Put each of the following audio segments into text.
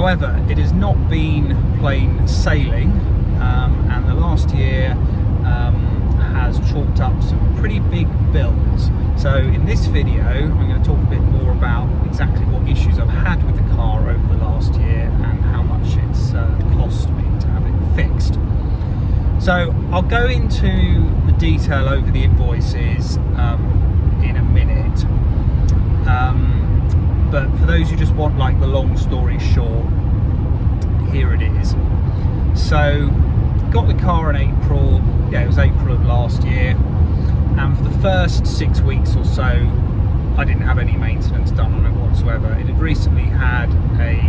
However, it has not been plain sailing, and the last year has chalked up some pretty big bills. So in this video I'm going to talk a bit more about exactly what issues I've had with the car over the last year and how much it's cost me to have it fixed. So I'll go into the detail over the invoices in a minute, but for those who just want like the long story short, here it is. So got the car in April, it was April of last year, and for the first 6 weeks or so I didn't have any maintenance done on it whatsoever. It had recently had a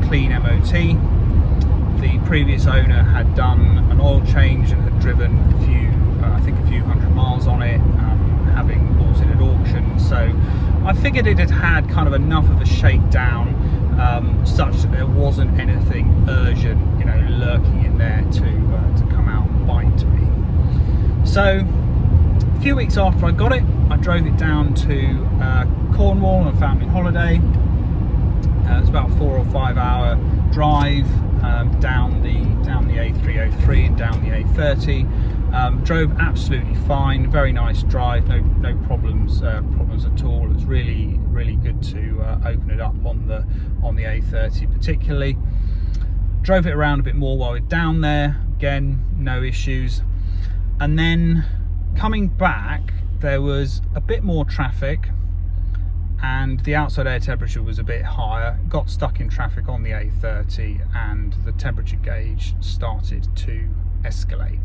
clean MOT. The previous owner had done an oil change and had driven a few, I think a few hundred miles on it, having bought it at auction. So I figured it had had kind of enough of a shakedown, such that there wasn't anything urgent, lurking in there to come out and bite me. So a few weeks after I got it, I drove it down to Cornwall on a family holiday. It was about a 4 or 5 hour drive down the A303 and down the A30. Drove absolutely fine, very nice drive, no problems at all. It was really good to open it up on the A30 particularly. Drove it around a bit more while we were down there, again no issues. And then coming back there was a bit more traffic and the outside air temperature was a bit higher. Got stuck in traffic on the A30 and the temperature gauge started to escalate.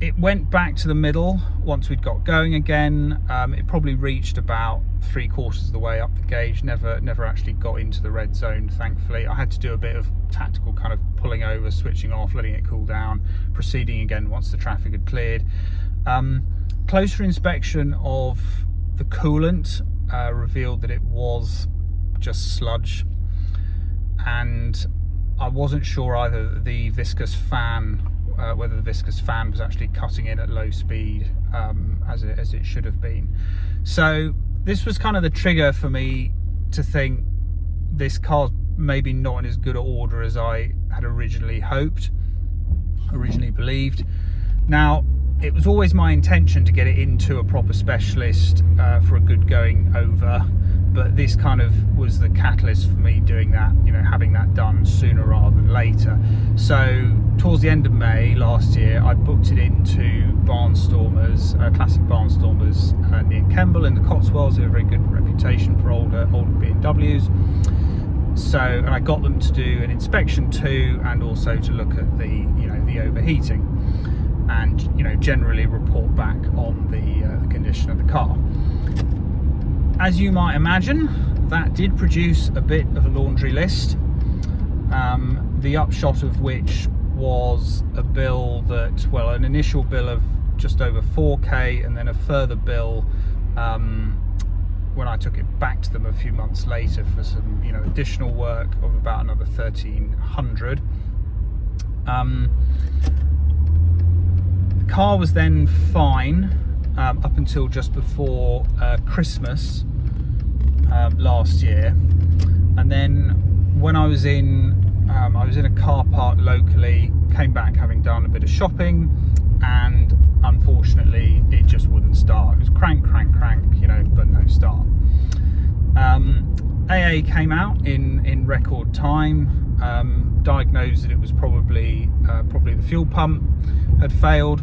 It went back to the middle once we'd got going again. It probably reached about 3/4 of the way up the gauge, never actually got into the red zone, thankfully. I had to do a bit of tactical kind of pulling over, switching off, letting it cool down, proceeding again once the traffic had cleared. Closer inspection of the coolant revealed that it was just sludge, and I wasn't sure either the viscous fan, whether the viscous fan was actually cutting in at low speed as it should have been. So this was kind of the trigger for me to think this car's maybe not in as good an order as I had originally believed. Now, it was always my intention to get it into a proper specialist for a good going over, but this kind of was the catalyst for me doing that, having that done sooner rather than later. So towards the end of May last year, I booked it into Barnstormers, classic Barnstormers near Kemble in the Cotswolds. They have a very good reputation for older BMWs. So, and I got them to do an inspection too, and also to look at the overheating, and generally report back on the condition of the car. As you might imagine, that did produce a bit of a laundry list, the upshot of which was a bill that, well, an initial bill of just over 4K, and then a further bill when I took it back to them a few months later for some additional work of about another 1,300. The car was then fine up until just before Christmas last year, and then when I was in a car park locally, came back having done a bit of shopping, and unfortunately it just wouldn't start. It was crank, but no start. AA came out in record time, diagnosed that it was probably the fuel pump had failed.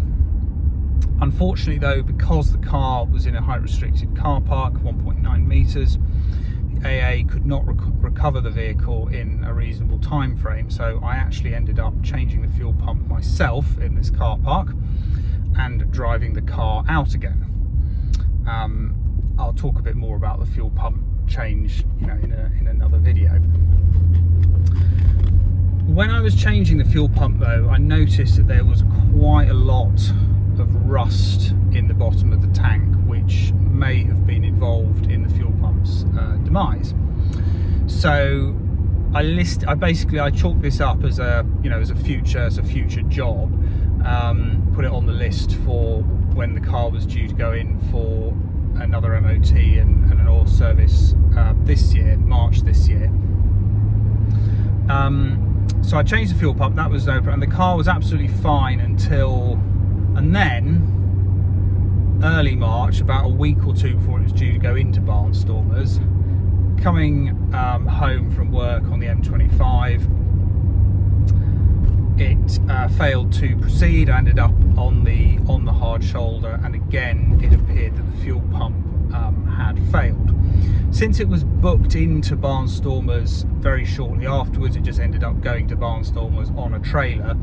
Unfortunately though, because the car was in a height restricted car park, 1.9 meters, the AA could not recover the vehicle in a reasonable time frame, so I actually ended up changing the fuel pump myself in this car park and driving the car out again. I'll talk a bit more about the fuel pump change in another video. When I was changing the fuel pump though, I noticed that there was quite a lot of rust in the bottom of the tank, which may have been involved in the fuel pump's demise. So I chalked this up as a future job. Put it on the list for when the car was due to go in for another MOT and an oil service this year, March this year. So I changed the fuel pump, that was no problem, and the car was absolutely fine and then early March, about a week or two before it was due to go into Barnstormers, coming home from work on the M25, it failed to proceed. I ended up on the hard shoulder, and again it appeared that the fuel pump had failed. Since it was booked into Barnstormers very shortly afterwards, it just ended up going to Barnstormers on a trailer.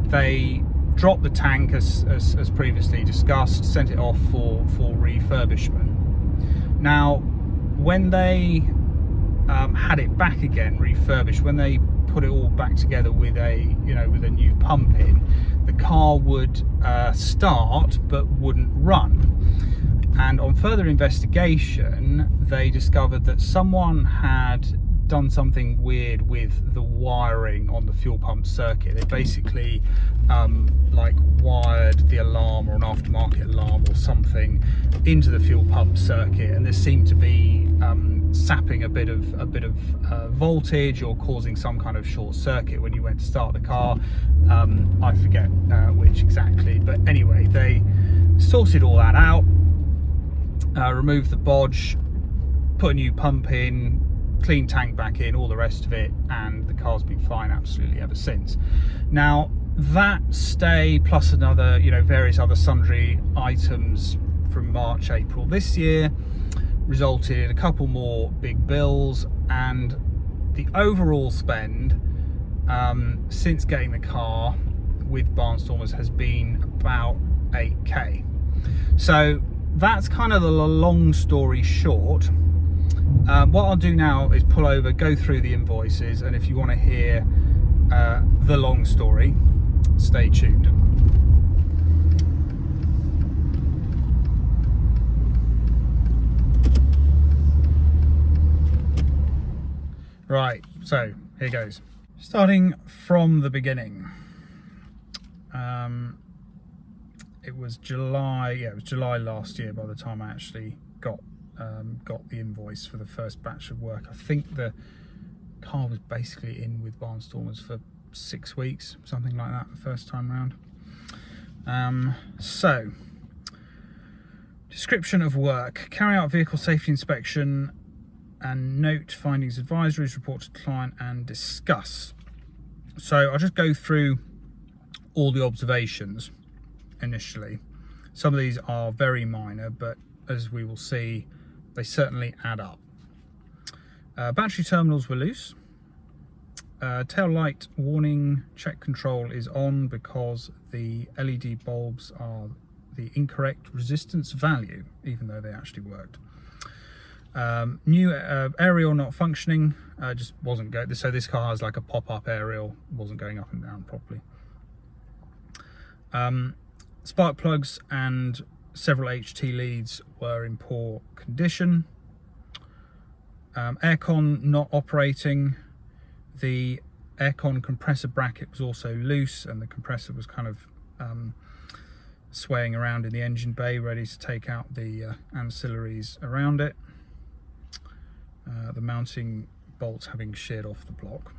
They dropped the tank as previously discussed, sent it off for refurbishment. Now, when they had it back again refurbished, when they put it all back together with a new pump in, the car would start but wouldn't run. And on further investigation, they discovered that someone had done something weird with the wiring on the fuel pump circuit. They basically like wired the alarm, or an aftermarket alarm or something, into the fuel pump circuit, and this seemed to be sapping a bit of voltage or causing some kind of short circuit when you went to start the car. I forget which exactly, but anyway, they sorted all that out, removed the bodge, put a new pump in, clean tank back in, all the rest of it, and the car's been fine absolutely ever since. Now, that stay plus another, various other sundry items from March, April this year resulted in a couple more big bills, and the overall spend since getting the car with Barnstormers has been about 8k. So that's kind of the long story short. What I'll do now is pull over, go through the invoices, and if you want to hear the long story, stay tuned. Right, so here goes. Starting from the beginning. It was July, it was July last year by the time I actually got the invoice for the first batch of work. I think the car was basically in with Barnstormers for 6 weeks, something like that, the first time round. So, description of work: carry out vehicle safety inspection and note findings, advisories, report to client and discuss. So I'll just go through all the observations initially. Some of these are very minor, but as we will see, they certainly add up. Battery terminals were loose. Tail light warning check control is on because the LED bulbs are the incorrect resistance value, even though they actually worked. New aerial not functioning, just wasn't going. So this car has like a pop-up aerial, wasn't going up and down properly. Spark plugs and several HT leads were in poor condition. Aircon not operating. The aircon compressor bracket was also loose, and the compressor was kind of swaying around in the engine bay, ready to take out the ancillaries around it. The mounting bolts having sheared off the block.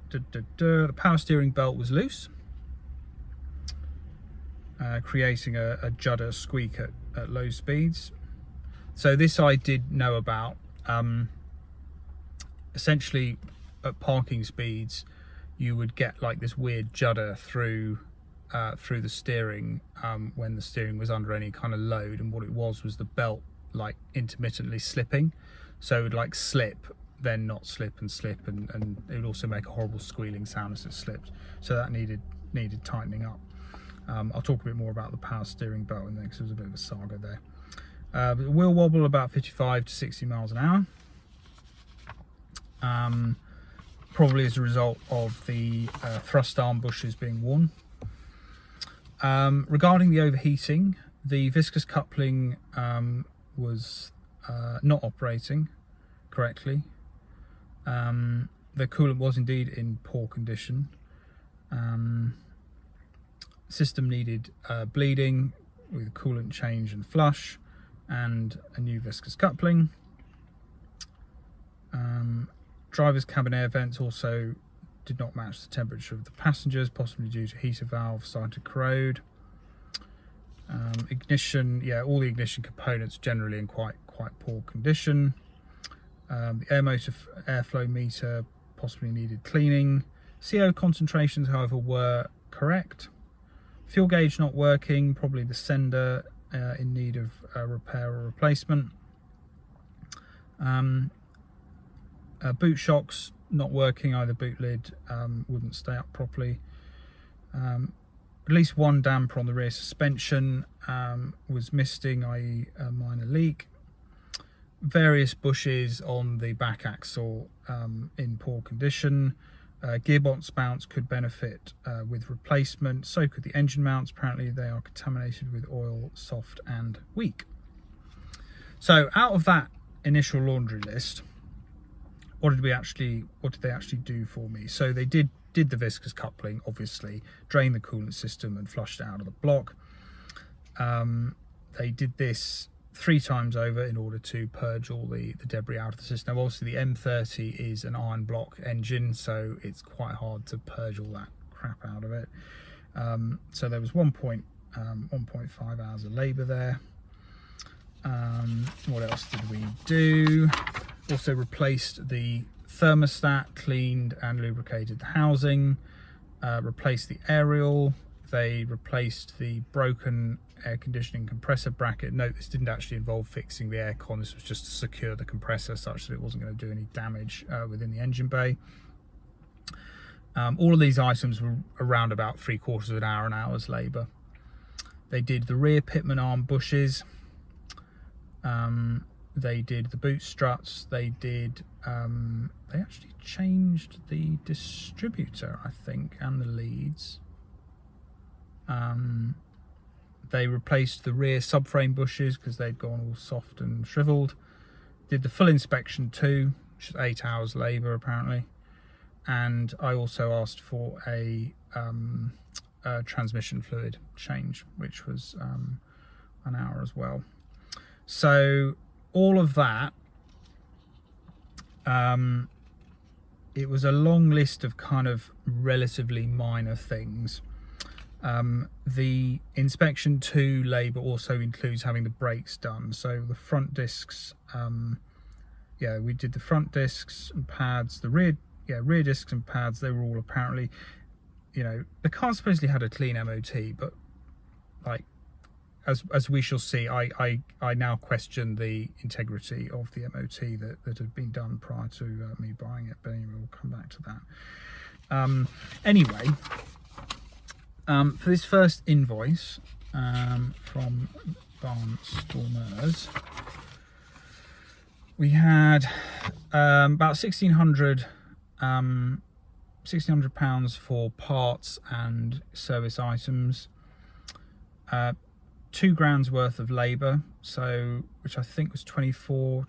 The power steering belt was loose, creating a judder squeak at low speeds. So this I did know about. Essentially, at parking speeds, you would get like this weird judder through the steering when the steering was under any kind of load, and what it was the belt like intermittently slipping, so it would like slip, then not slip, and slip, and it would also make a horrible squealing sound as it slipped. So that needed tightening up. I'll talk a bit more about the power steering belt in there because there was a bit of a saga there. The wheel wobble about 55 to 60 miles an hour, probably as a result of the thrust arm bushes being worn. Regarding the overheating, the viscous coupling was not operating correctly. The coolant was indeed in poor condition. System needed bleeding with coolant change and flush, and a new viscous coupling. Driver's cabin air vents also did not match the temperature of the passengers, possibly due to heater valve starting to corrode. Ignition, yeah, all the ignition components generally in quite poor condition. The air motor airflow meter possibly needed cleaning. CO concentrations, however, were correct. Fuel gauge not working, probably the sender in need of repair or replacement. Boot shocks not working, either boot lid wouldn't stay up properly. At least one damper on the rear suspension was misting, i.e. a minor leak. Various bushes on the back axle in poor condition. Gearbox mounts could benefit with replacement, so could the engine mounts. Apparently they are contaminated with oil, soft and weak. So out of that initial laundry list, what did they actually do for me? So they did the viscous coupling, obviously, drained the coolant system and flushed it out of the block. They did this 3 times over in order to purge all the debris out of the system. Now, obviously the M30 is an iron block engine, so it's quite hard to purge all that crap out of it. So there was 1.5 hours of labour there. What else did we do? Also replaced the thermostat, cleaned and lubricated the housing, replaced the aerial. They replaced the broken air conditioning compressor bracket. Note, this didn't actually involve fixing the aircon. This was just to secure the compressor such that it wasn't going to do any damage within the engine bay. All of these items were around about 3/4 of an hour's labour. They did the rear pitman arm bushes. They did the boot struts. They did. They actually changed the distributor, I think, and the leads. They replaced the rear subframe bushes because they'd gone all soft and shriveled. Did the full inspection too, which is 8 hours labour apparently. And I also asked for a transmission fluid change, which was an hour as well. So all of that, it was a long list of kind of relatively minor things. The inspection 2 labour also includes having the brakes done. So the front discs, yeah, we did the front discs and pads, the rear discs and pads. They were all apparently, you know, the car supposedly had a clean MOT, but like, as we shall see, I now question the integrity of the MOT that had been done prior to me buying it, but anyway, we'll come back to that. Anyway, for this first invoice from Barnstormers, we had about £1,600 for parts and service items. 2 grand's worth of labour, so which I think was 24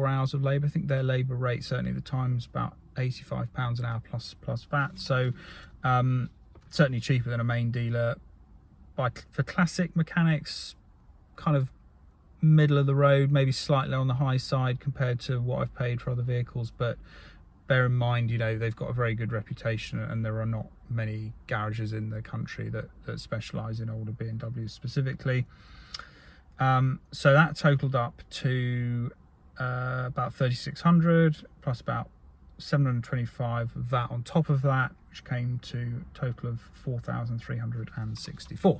hours of labour. I think their labour rate certainly at the time was about £85 an hour plus VAT. So certainly cheaper than a main dealer. For classic mechanics, kind of middle of the road, maybe slightly on the high side compared to what I've paid for other vehicles, but bear in mind, you know, they've got a very good reputation and there are not many garages in the country that specialise in older BMWs specifically. So that totaled up to about 3,600 plus about 725 VAT on top of that, which came to a total of 4,364.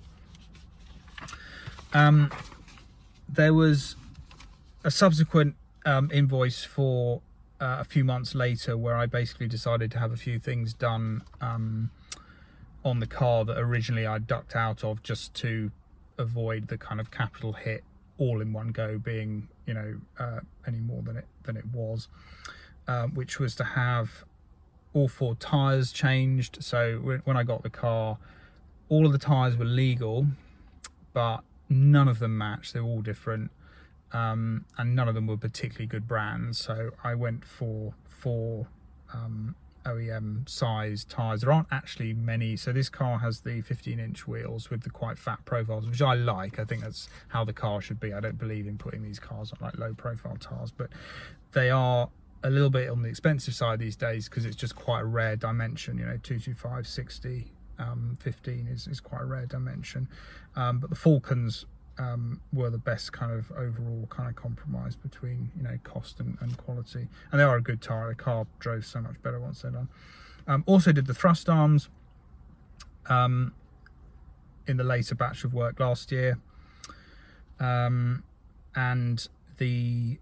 There was a subsequent invoice for a few months later where I basically decided to have a few things done on the car that originally I ducked out of, just to avoid the kind of capital hit all in one go being, you know, any more than it was, which was to have all 4 tyres changed. So when I got the car, all of the tyres were legal, but none of them matched. They were all different, and none of them were particularly good brands. So I went for 4 OEM size tyres. There aren't actually many. So this car has the 15-inch wheels with the quite fat profiles, which I like. I think that's how the car should be. I don't believe in putting these cars on like low profile tyres, but they are a little bit on the expensive side these days because it's just quite a rare dimension. You know, 225 60 15 is quite a rare dimension, but the Falcons were the best kind of overall kind of compromise between, you know, cost and quality, and they are a good tyre. The car drove so much better once they're done. Also did the thrust arms in the later batch of work last year, and they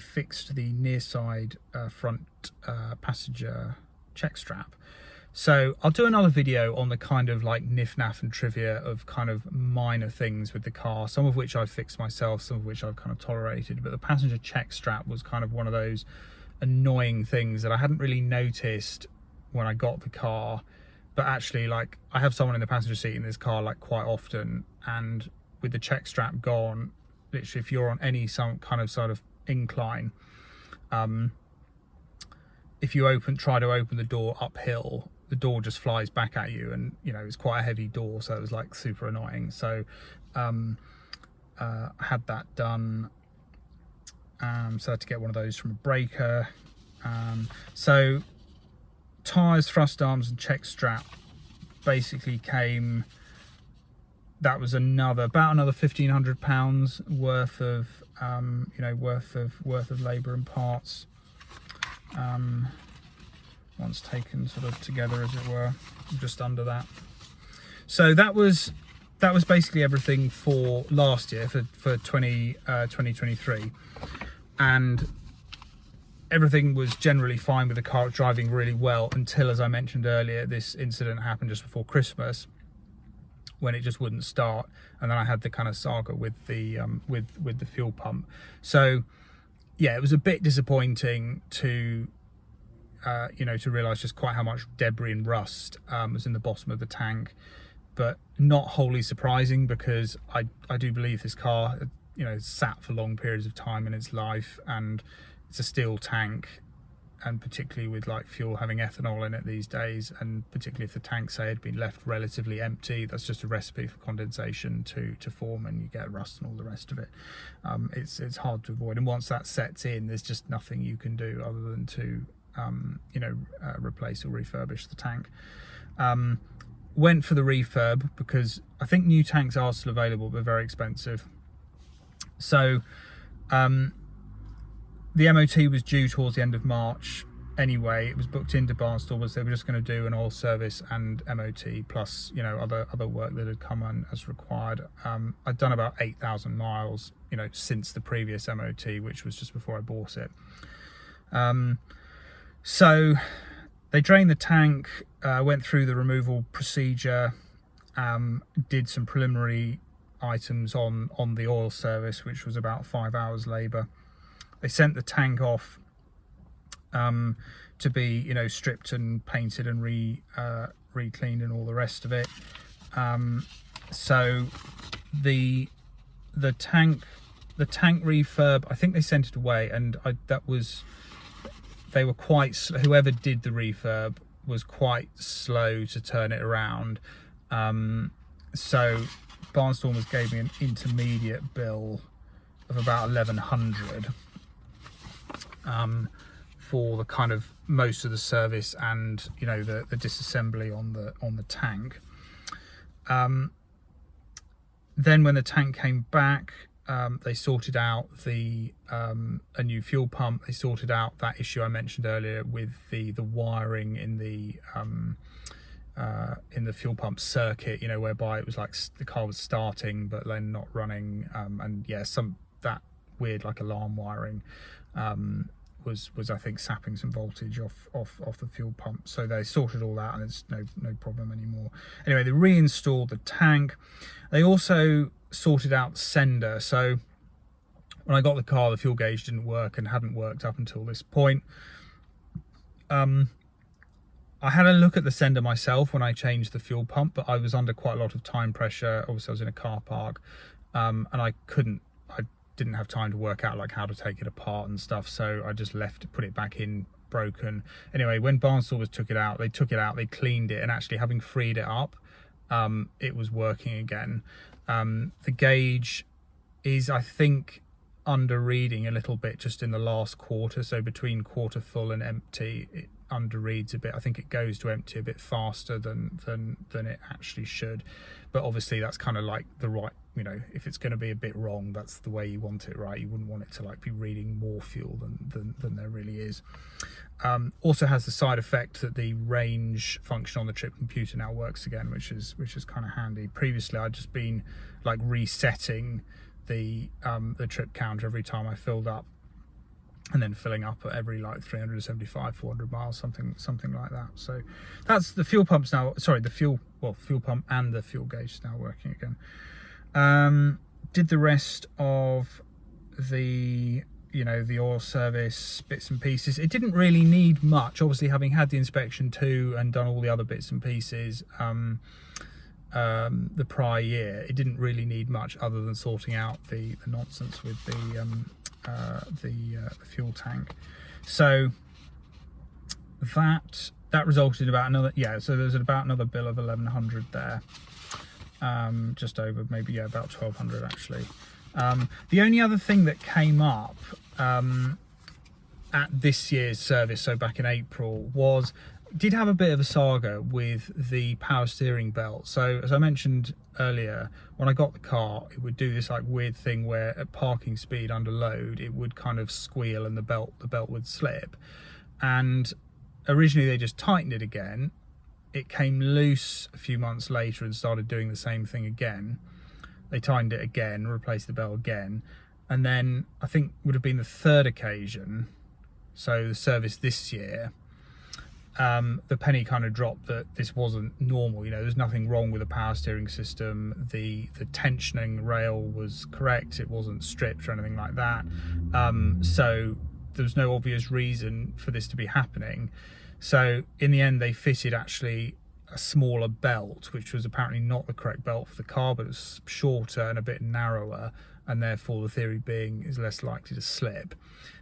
fixed the near side front passenger check strap. So I'll do another video on the kind of like niff-naff and trivia of kind of minor things with the car, some of which I've fixed myself, some of which I've kind of tolerated, but the passenger check strap was kind of one of those annoying things that I hadn't really noticed when I got the car, but actually, like, I have someone in the passenger seat in this car like quite often, and with the check strap gone, literally if you're on any some kind of sort of incline, if you try to open the door uphill, the door just flies back at you, and you know, it's quite a heavy door, so it was like super annoying. So I had that done, so I had to get one of those from a breaker. So tyres, thrust arms and check strap basically came, that was about another £1,500 worth of you know, worth of labour and parts, once taken sort of together, as it were, just under that. So that was basically everything for last year, for 2023, and everything was generally fine with the car driving really well until, as I mentioned earlier, this incident happened just before Christmas when it just wouldn't start, and then I had the kind of saga with the with the fuel pump. So yeah, it was a bit disappointing to you know, to realise just quite how much debris and rust was in the bottom of the tank, but not wholly surprising because I do believe this car, you know, sat for long periods of time in its life, and it's a steel tank, and particularly with like fuel having ethanol in it these days, and particularly if the tank, say, had been left relatively empty, that's just a recipe for condensation to form, and you get rust and all the rest of it. It's hard to avoid, and once that sets in, there's just nothing you can do other than to you know, replace or refurbish the tank. Went for the refurb because I think new tanks are still available, but very expensive. So the MOT was due towards the end of March anyway. It was booked into Barnstable, so they were just going to do an oil service and MOT plus, you know, other work that had come on as required. I'd done about 8,000 miles, you know, since the previous MOT, which was just before I bought it. So they drained the tank, went through the removal procedure, did some preliminary items on the oil service, which was about 5 hours labour. They sent the tank off to be, you know, stripped and painted and re-cleaned and all the rest of it. So the tank refurb, I think they sent it away, and they were quite, whoever did the refurb was quite slow to turn it around. So Barnstormers gave me an intermediate bill of about 1,100 for the kind of most of the service and, you know, the disassembly on the tank. Then when the tank came back, they sorted out a new fuel pump. They sorted out that issue I mentioned earlier with the wiring in the fuel pump circuit, you know, whereby it was like the car was starting but then not running, and yeah, that weird like alarm wiring was I think sapping some voltage off the fuel pump. So they sorted all that, and it's no problem anymore. Anyway, they reinstalled the tank. They also sorted out the sender. So when I got the car, the fuel gauge didn't work and hadn't worked up until this point. I had a look at the sender myself when I changed the fuel pump, but I was under quite a lot of time pressure. Obviously I was in a car park, and I didn't have time to work out like how to take it apart and stuff, so I just put it back in broken. Anyway, when Barnstormers took it out, they cleaned it, and actually having freed it up, it was working again. The gauge is, I think, under reading a little bit just in the last quarter, so between quarter full and empty it under reads a bit. I think it goes to empty a bit faster than it actually should, but obviously that's kind of like the right, you know, if it's going to be a bit wrong, that's the way you want it, right? You wouldn't want it to like be reading more fuel than there really is. Also has the side effect that the range function on the trip computer now works again, which is kind of handy. Previously I'd just been like resetting the trip counter every time I filled up, and then filling up at every like 375, 400 miles, something like that. So that's the fuel pumps now. Sorry, the fuel pump and the fuel gauge is now working again. Did the rest of the, you know, the oil service bits and pieces. It didn't really need much, obviously, having had the inspection too and done all the other bits and pieces the prior year. It didn't really need much other than sorting out the nonsense with the fuel tank. So that resulted in about another, so there's about another bill of 1100 there, just over, maybe about 1200 actually. The only other thing that came up at this year's service, so back in April, was did have a bit of a saga with the power steering belt. So as I mentioned earlier, when I got the car, it would do this like weird thing where at parking speed under load it would kind of squeal and the belt would slip. And originally they just tightened it again. It came loose a few months later and started doing the same thing again. They tightened it again, replaced the belt again, and then I think would have been the third occasion, so the service this year, the penny kind of dropped that this wasn't normal. You know, there's nothing wrong with the power steering system. The tensioning rail was correct. It wasn't stripped or anything like that. So there was no obvious reason for this to be happening. So in the end, they fitted actually a smaller belt, which was apparently not the correct belt for the car, but it was shorter and a bit narrower, and therefore the theory being is less likely to slip.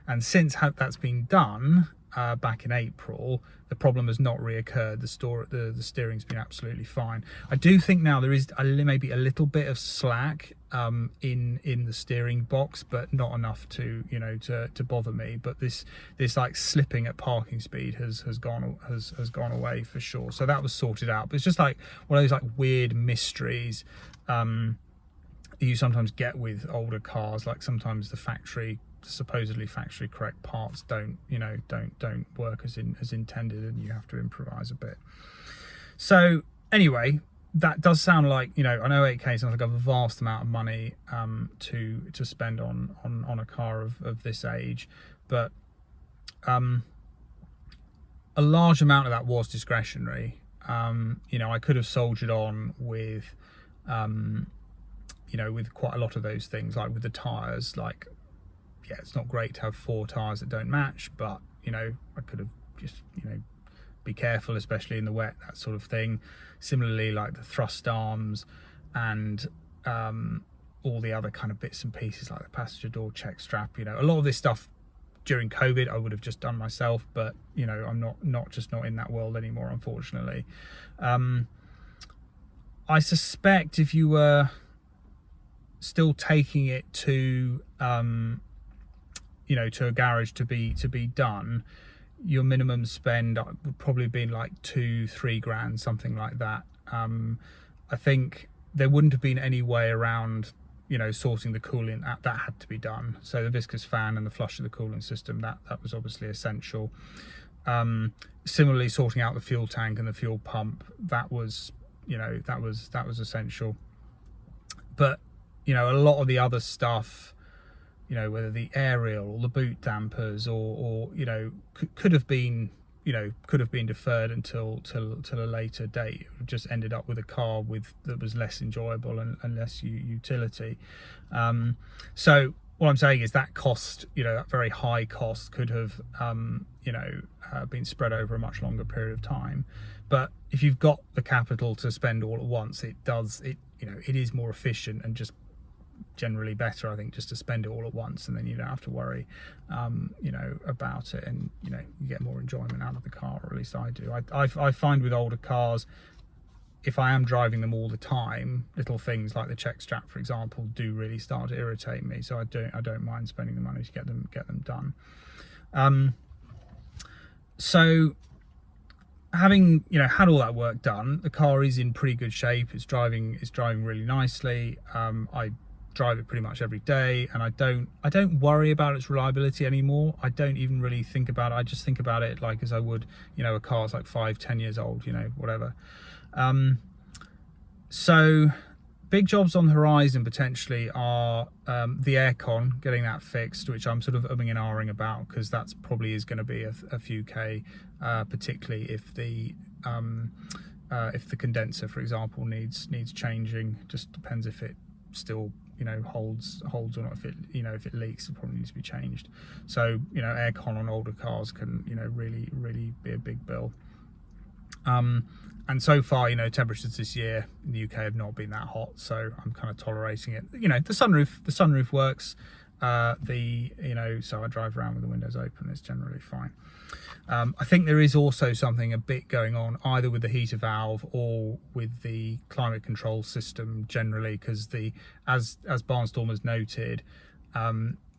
And since that's been done, back in April, the problem has not reoccurred. The steering's been absolutely fine. I do think now there is maybe a little bit of slack in the steering box, but not enough to, you know, to bother me. But this like slipping at parking speed has gone away for sure. So that was sorted out. But it's just like one of those like weird mysteries you sometimes get with older cars. Like sometimes the supposedly factory correct parts don't work as intended, and you have to improvise a bit. So anyway, that does sound like, you know, I know 8k sounds like a vast amount of money to spend on a car of this age, but a large amount of that was discretionary. You know, I could have soldiered on with you know, with quite a lot of those things, like with the tires. Like, yeah, it's not great to have 4 tires that don't match, but, you know, I could have just, you know, be careful, especially in the wet, that sort of thing. Similarly, like the thrust arms and all the other kind of bits and pieces, like the passenger door check strap. You know, a lot of this stuff during COVID I would have just done myself, but, you know, I'm not in that world anymore, unfortunately. I suspect if you were still taking it to you know, to a garage to be done, your minimum spend would probably be like 2-3 grand, something like that. I think there wouldn't have been any way around, you know, sorting the coolant. That had to be done. So the viscous fan and the flush of the coolant system, that was obviously essential. Similarly, sorting out the fuel tank and the fuel pump, that was, you know, that was essential. But, you know, a lot of the other stuff, you know, whether the aerial or the boot dampers or you know, could have been deferred until a later date. It just ended up with a car that was less enjoyable and less utility. So what I'm saying is that cost, you know, that very high cost could have you know, been spread over a much longer period of time. But if you've got the capital to spend all at once, it you know, it is more efficient and just generally better, I think, just to spend it all at once, and then you don't have to worry, you know, about it, and you know, you get more enjoyment out of the car, or at least I do. I find with older cars, if I am driving them all the time, little things like the check strap, for example, do really start to irritate me. So I don't mind spending the money to get them done. So having, you know, had all that work done, the car is in pretty good shape. It's driving really nicely. I drive it pretty much every day, and I don't worry about its reliability anymore. I don't even really think about it. I just think about it like as I would, you know, a car's like 5-10 years old, you know, whatever. So big jobs on the horizon potentially are the aircon, getting that fixed, which I'm sort of umming and ahhing about, because that's probably is going to be a few K, particularly if the condenser, for example, needs changing. Just depends if it still, you know, holds or not. If it, you know, if it leaks, it probably needs to be changed. So, you know, aircon on older cars can, you know, really be a big bill. And so far, you know, temperatures this year in the UK have not been that hot, so I'm kind of tolerating it. You know, the sunroof works. You know, so I drive around with the windows open. It's generally fine. I think there is also something a bit going on either with the heater valve or with the climate control system generally, because as Barnstormer's noted,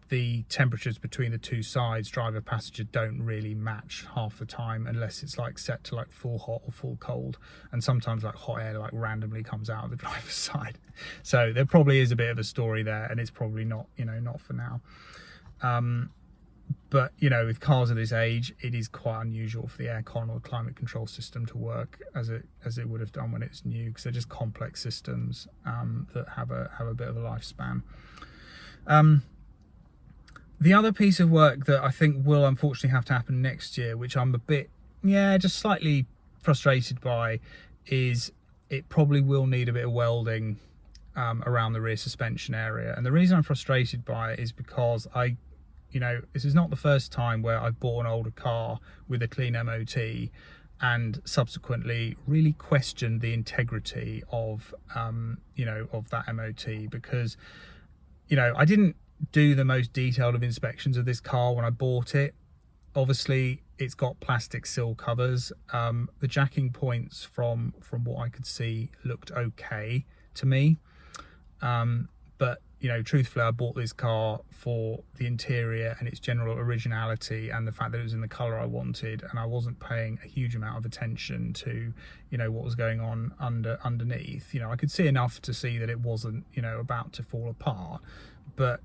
the temperatures between the two sides, driver passenger, don't really match half the time, unless it's like set to like full hot or full cold, and sometimes like hot air like randomly comes out of the driver's side. So there probably is a bit of a story there, and it's probably not, you know, not for now. But you know, with cars of this age, it is quite unusual for the aircon or climate control system to work as it would have done when it's new, because they're just complex systems that have a bit of a lifespan. The other piece of work that I think will unfortunately have to happen next year, which I'm a bit, just slightly frustrated by, is it probably will need a bit of welding around the rear suspension area. And the reason I'm frustrated by it is because you know, this is not the first time where I've bought an older car with a clean MOT and subsequently really questioned the integrity of, you know, of that MOT, because, you know, I didn't do the most detailed of inspections of this car when I bought it. Obviously it's got plastic sill covers. The jacking points from what I could see looked okay to me, but you know, truthfully, I bought this car for the interior and its general originality and the fact that it was in the color I wanted, and I wasn't paying a huge amount of attention to, you know, what was going on underneath. You know, I could see enough to see that it wasn't, you know, about to fall apart, but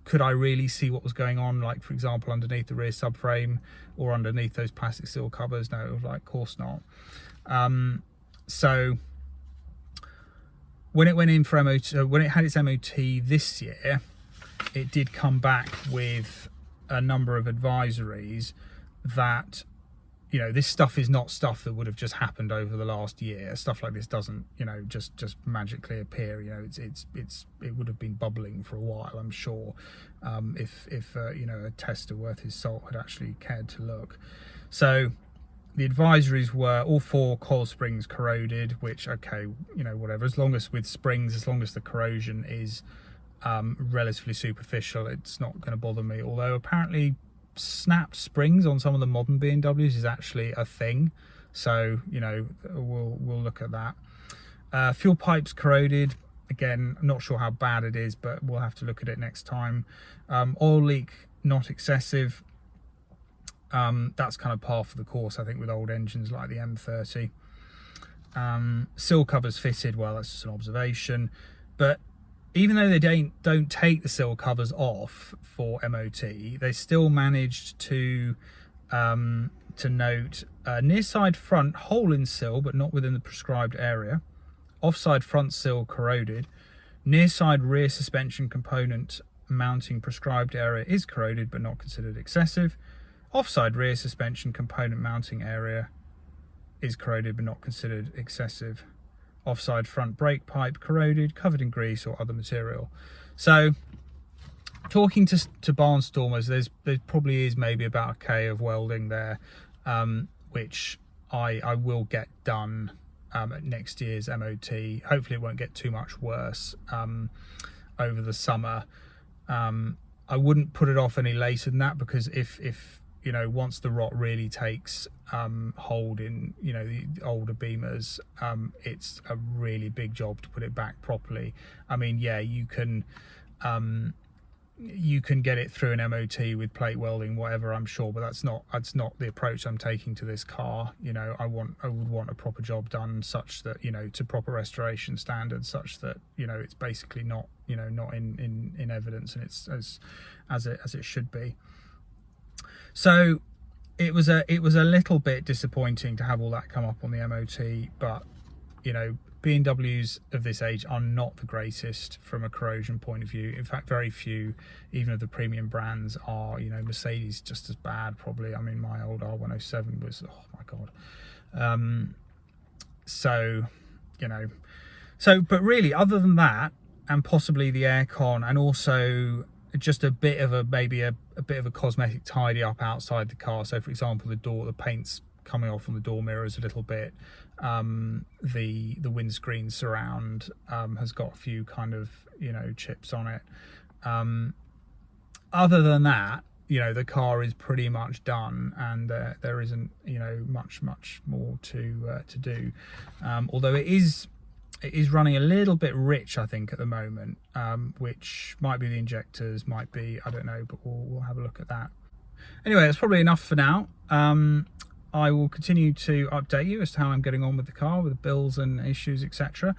could I really see what was going on, like for example underneath the rear subframe or underneath those plastic seal covers? No, like, of course not. So when it went in for MOT, when it had its MOT this year, it did come back with a number of advisories that, you know, this stuff is not stuff that would have just happened over the last year. Stuff like this doesn't, you know, just magically appear. You know, it would have been bubbling for a while, I'm sure, if you know, a tester worth his salt had actually cared to look. So the advisories were all 4 coil springs corroded, which, okay, you know, whatever, as long as with springs, as long as the corrosion is relatively superficial, it's not going to bother me. Although apparently snapped springs on some of the modern BMWs is actually a thing, so you know, we'll look at that. Fuel pipes corroded. Again, I'm not sure how bad it is, but we'll have to look at it next time. Oil leak not excessive. That's kind of par for the course, I think, with old engines like the M30. Sill covers fitted, well, that's just an observation, but even though they don't take the sill covers off for MOT, they still managed to note near side front hole in sill but not within the prescribed area, offside front sill corroded, near side rear suspension component mounting prescribed area is corroded but not considered excessive, offside rear suspension component mounting area is corroded but not considered excessive, offside front brake pipe corroded, covered in grease or other material. So talking to Barnstormers, there probably is maybe about a K of welding there, which I will get done at next year's MOT. Hopefully it won't get too much worse. over the summer. I wouldn't put it off any later than that, because if you know, once the rot really takes hold in, you know, the older Beamers, it's a really big job to put it back properly. I mean, yeah, you can get it through an MOT with plate welding, whatever, I'm sure, but that's not the approach I'm taking to this car. You know, I would want a proper job done, such that, you know, to proper restoration standards, such that, you know, it's basically not, you know, not in evidence, and it's as it should be. So it was a little bit disappointing to have all that come up on the MOT, but, you know, BMWs of this age are not the greatest from a corrosion point of view. In fact, very few, even of the premium brands, are. You know, Mercedes just as bad, probably. I mean, my old R107 was, oh my god. So, you know, but really, other than that, and possibly the aircon, and also just a bit of a bit of a cosmetic tidy up outside the car. So, for example, the paint's coming off on the door mirrors a little bit. The windscreen surround has got a few kind of, you know, chips on it. Other than that, you know, the car is pretty much done, and there isn't, you know, much more to do. Although it is running a little bit rich, I think, at the moment, which might be the injectors, might be, I don't know, but we'll have a look at that. Anyway, that's probably enough for now. I will continue to update you as to how I'm getting on with the car, with the bills and issues, etc.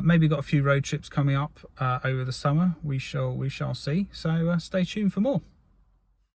Maybe got a few road trips coming up over the summer. We shall see. So stay tuned for more.